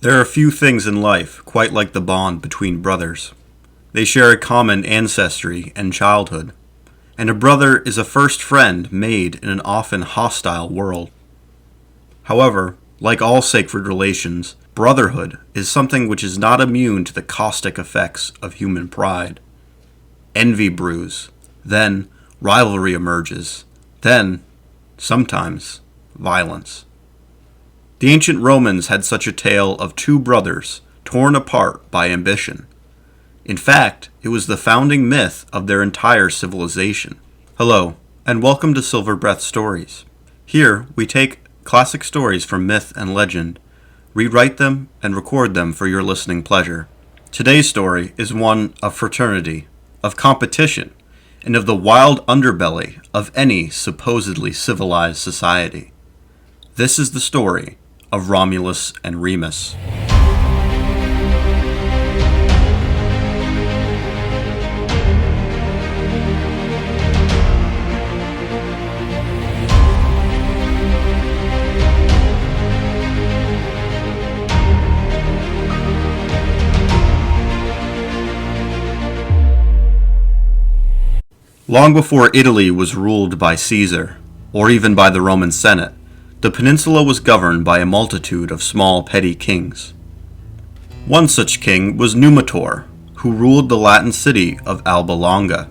There are few things in life quite like the bond between brothers. They share a common ancestry and childhood, and a brother is a first friend made in an often hostile world. However, like all sacred relations, brotherhood is something which is not immune to the caustic effects of human pride. Envy brews, then rivalry emerges, then, sometimes, violence. The ancient Romans had such a tale of two brothers torn apart by ambition. In fact, it was the founding myth of their entire civilization. Hello, and welcome to Silver Breath Stories. Here, we take classic stories from myth and legend, rewrite them, and record them for your listening pleasure. Today's story is one of fraternity, of competition, and of the wild underbelly of any supposedly civilized society. This is the story of Romulus and Remus. Long before Italy was ruled by Caesar, or even by the Roman Senate, the peninsula was governed by a multitude of small petty kings. One such king was Numitor, who ruled the Latin city of Alba Longa.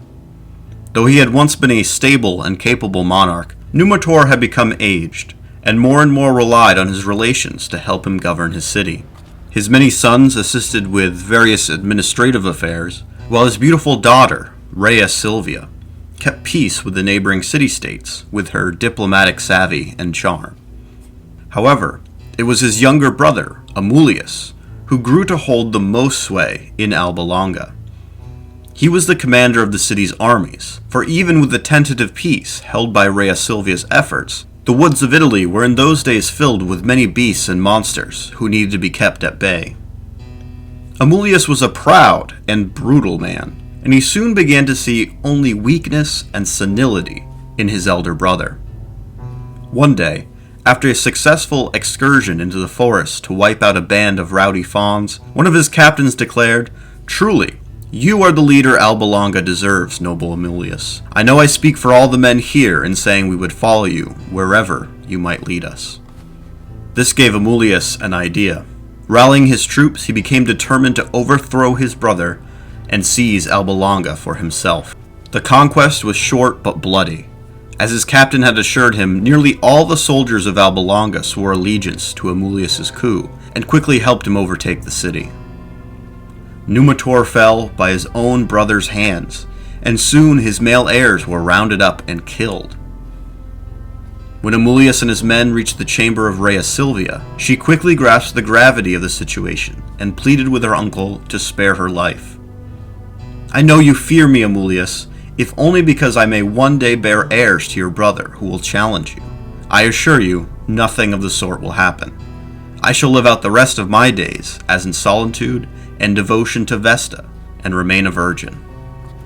Though he had once been a stable and capable monarch, Numitor had become aged, and more relied on his relations to help him govern his city. His many sons assisted with various administrative affairs, while his beautiful daughter, Rhea Silvia, kept peace with the neighboring city-states with her diplomatic savvy and charm. However, it was his younger brother, Amulius, who grew to hold the most sway in Alba Longa. He was the commander of the city's armies, for even with the tentative peace held by Rhea Silvia's efforts, the woods of Italy were in those days filled with many beasts and monsters who needed to be kept at bay. Amulius was a proud and brutal man, and he soon began to see only weakness and senility in his elder brother. One day, after a successful excursion into the forest to wipe out a band of rowdy fawns, one of his captains declared, "Truly, you are the leader Alba Longa deserves, noble Amulius. I know I speak for all the men here in saying we would follow you wherever you might lead us." This gave Amulius an idea. Rallying his troops, he became determined to overthrow his brother and seize Alba Longa for himself. The conquest was short but bloody. As his captain had assured him, nearly all the soldiers of Alba Longa swore allegiance to Amulius's coup and quickly helped him overtake the city. Numitor fell by his own brother's hands, and soon his male heirs were rounded up and killed. When Amulius and his men reached the chamber of Rhea Silvia, she quickly grasped the gravity of the situation and pleaded with her uncle to spare her life. "I know you fear me, Amulius, if only because I may one day bear heirs to your brother who will challenge you. I assure you, nothing of the sort will happen. I shall live out the rest of my days as in solitude and devotion to Vesta, and remain a virgin."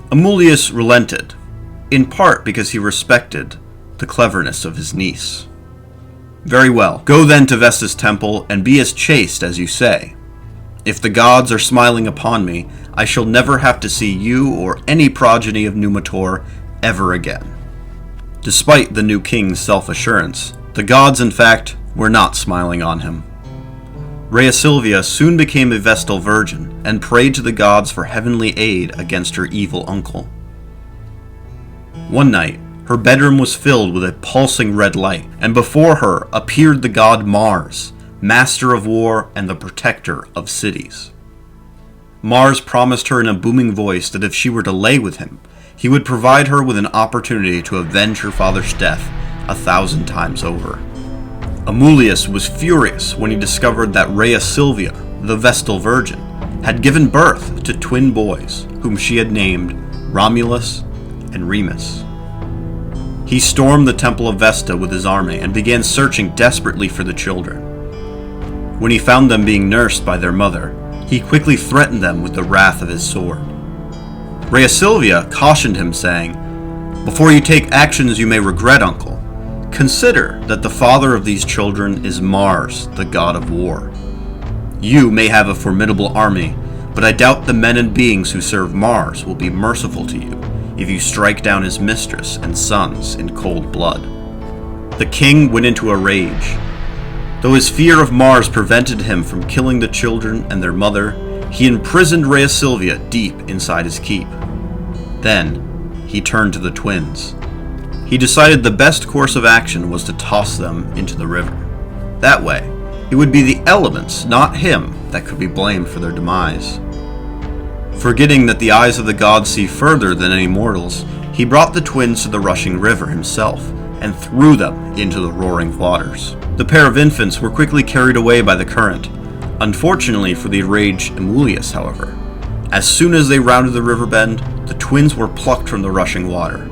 Amulius relented, in part because he respected the cleverness of his niece. "Very well, go then to Vesta's temple and be as chaste as you say. If the gods are smiling upon me, I shall never have to see you or any progeny of Numitor ever again." Despite the new king's self-assurance, the gods, in fact, were not smiling on him. Rhea Silvia soon became a Vestal virgin and prayed to the gods for heavenly aid against her evil uncle. One night, her bedroom was filled with a pulsing red light, and before her appeared the god Mars, master of war and the protector of cities. Mars promised her in a booming voice that if she were to lay with him, he would provide her with an opportunity to avenge her father's death 1,000 times over. Amulius was furious when he discovered that Rhea Silvia, the Vestal Virgin, had given birth to twin boys, whom she had named Romulus and Remus. He stormed the Temple of Vesta with his army and began searching desperately for the children. When he found them being nursed by their mother, he quickly threatened them with the wrath of his sword. Rhea Silvia cautioned him, saying, "Before you take actions you may regret, uncle, consider that the father of these children is Mars, the god of war. You may have a formidable army, but I doubt the men and beings who serve Mars will be merciful to you if you strike down his mistress and sons in cold blood." The king went into a rage. Though his fear of Mars prevented him from killing the children and their mother, he imprisoned Rhea Silvia deep inside his keep. Then, he turned to the twins. He decided the best course of action was to toss them into the river. That way, it would be the elements, not him, that could be blamed for their demise. Forgetting that the eyes of the gods see further than any mortals, he brought the twins to the rushing river himself and threw them into the roaring waters. The pair of infants were quickly carried away by the current. Unfortunately for the enraged Emulius, however, as soon as they rounded the river bend, the twins were plucked from the rushing water.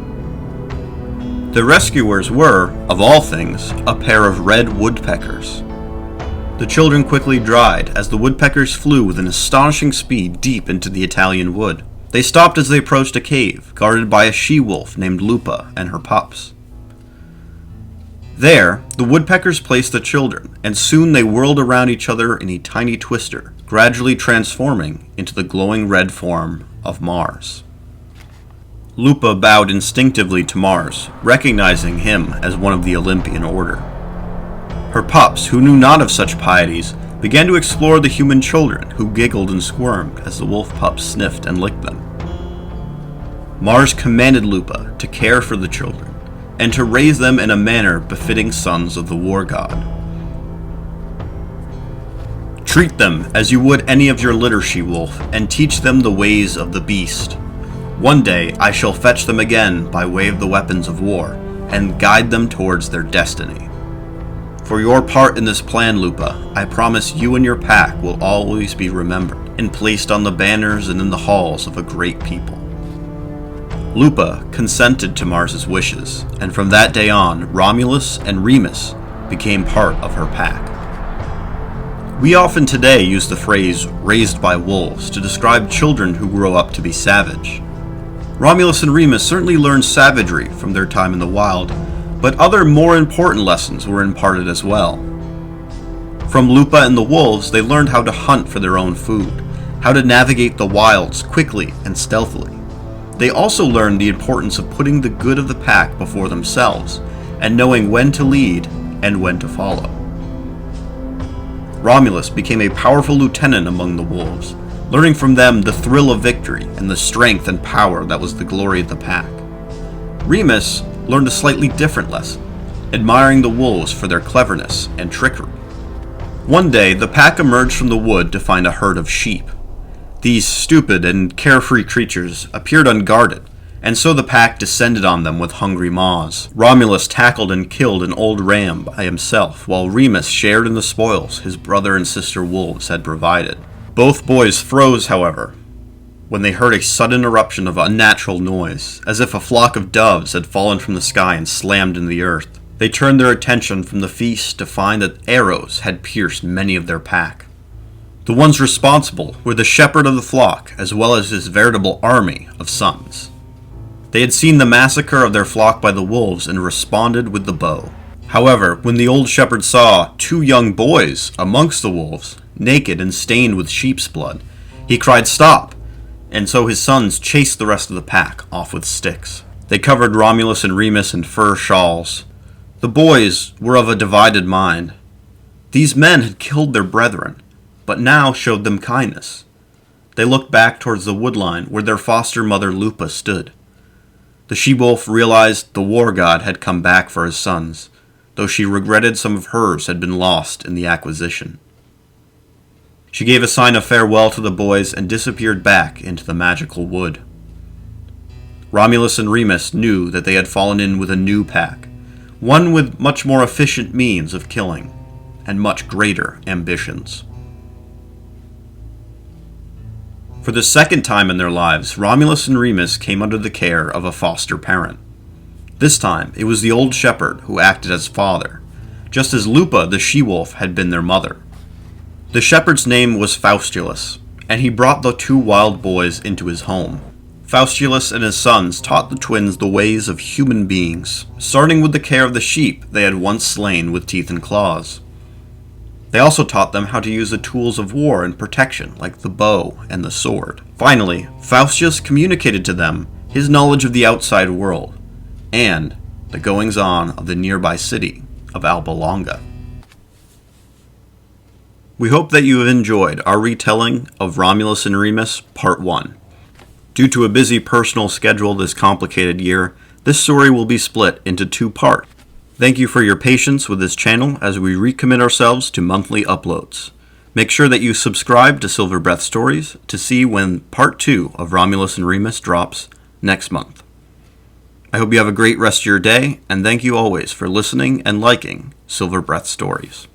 The rescuers were, of all things, a pair of red woodpeckers. The children quickly dried as the woodpeckers flew with an astonishing speed deep into the Italian wood. They stopped as they approached a cave, guarded by a she-wolf named Lupa and her pups. There, the woodpeckers placed the children, and soon they whirled around each other in a tiny twister, gradually transforming into the glowing red form of Mars. Lupa bowed instinctively to Mars, recognizing him as one of the Olympian order. Her pups, who knew not of such pieties, began to explore the human children, who giggled and squirmed as the wolf pups sniffed and licked them. Mars commanded Lupa to care for the children, and to raise them in a manner befitting sons of the war god. "Treat them as you would any of your litter, she-wolf, and teach them the ways of the beast. One day I shall fetch them again by way of the weapons of war, and guide them towards their destiny. For your part in this plan, Lupa, I promise you and your pack will always be remembered, and placed on the banners and in the halls of a great people." Lupa consented to Mars's wishes, and from that day on, Romulus and Remus became part of her pack. We often today use the phrase "raised by wolves" to describe children who grow up to be savage. Romulus and Remus certainly learned savagery from their time in the wild, but other more important lessons were imparted as well. From Lupa and the wolves, they learned how to hunt for their own food, how to navigate the wilds quickly and stealthily. They also learned the importance of putting the good of the pack before themselves, and knowing when to lead and when to follow. Romulus became a powerful lieutenant among the wolves, learning from them the thrill of victory and the strength and power that was the glory of the pack. Remus learned a slightly different lesson, admiring the wolves for their cleverness and trickery. One day, the pack emerged from the wood to find a herd of sheep. These stupid and carefree creatures appeared unguarded, and so the pack descended on them with hungry maws. Romulus tackled and killed an old ram by himself, while Remus shared in the spoils his brother and sister wolves had provided. Both boys froze, however, when they heard a sudden eruption of unnatural noise, as if a flock of doves had fallen from the sky and slammed into the earth. They turned their attention from the feast to find that arrows had pierced many of their pack. The ones responsible were the shepherd of the flock, as well as his veritable army of sons. They had seen the massacre of their flock by the wolves and responded with the bow. However, when the old shepherd saw 2 young boys amongst the wolves, naked and stained with sheep's blood, he cried, "Stop!" And so his sons chased the rest of the pack off with sticks. They covered Romulus and Remus in fur shawls. The boys were of a divided mind. These men had killed their brethren, but now showed them kindness. They looked back towards the woodline where their foster mother Lupa stood. The she-wolf realized the war god had come back for his sons, though she regretted some of hers had been lost in the acquisition. She gave a sign of farewell to the boys and disappeared back into the magical wood. Romulus and Remus knew that they had fallen in with a new pack, one with much more efficient means of killing, and much greater ambitions. For the second time in their lives, Romulus and Remus came under the care of a foster parent. This time, it was the old shepherd who acted as father, just as Lupa the she-wolf had been their mother. The shepherd's name was Faustulus, and he brought the 2 wild boys into his home. Faustulus and his sons taught the twins the ways of human beings, starting with the care of the sheep they had once slain with teeth and claws. They also taught them how to use the tools of war and protection, like the bow and the sword. Finally, Faustius communicated to them his knowledge of the outside world, and the goings-on of the nearby city of Alba Longa. We hope that you have enjoyed our retelling of Romulus and Remus Part 1. Due to a busy personal schedule this complicated year, this story will be split into 2 parts. Thank you for your patience with this channel as we recommit ourselves to monthly uploads. Make sure that you subscribe to Silver Breath Stories to see when Part 2 of Romulus and Remus drops next month. I hope you have a great rest of your day, and thank you always for listening and liking Silver Breath Stories.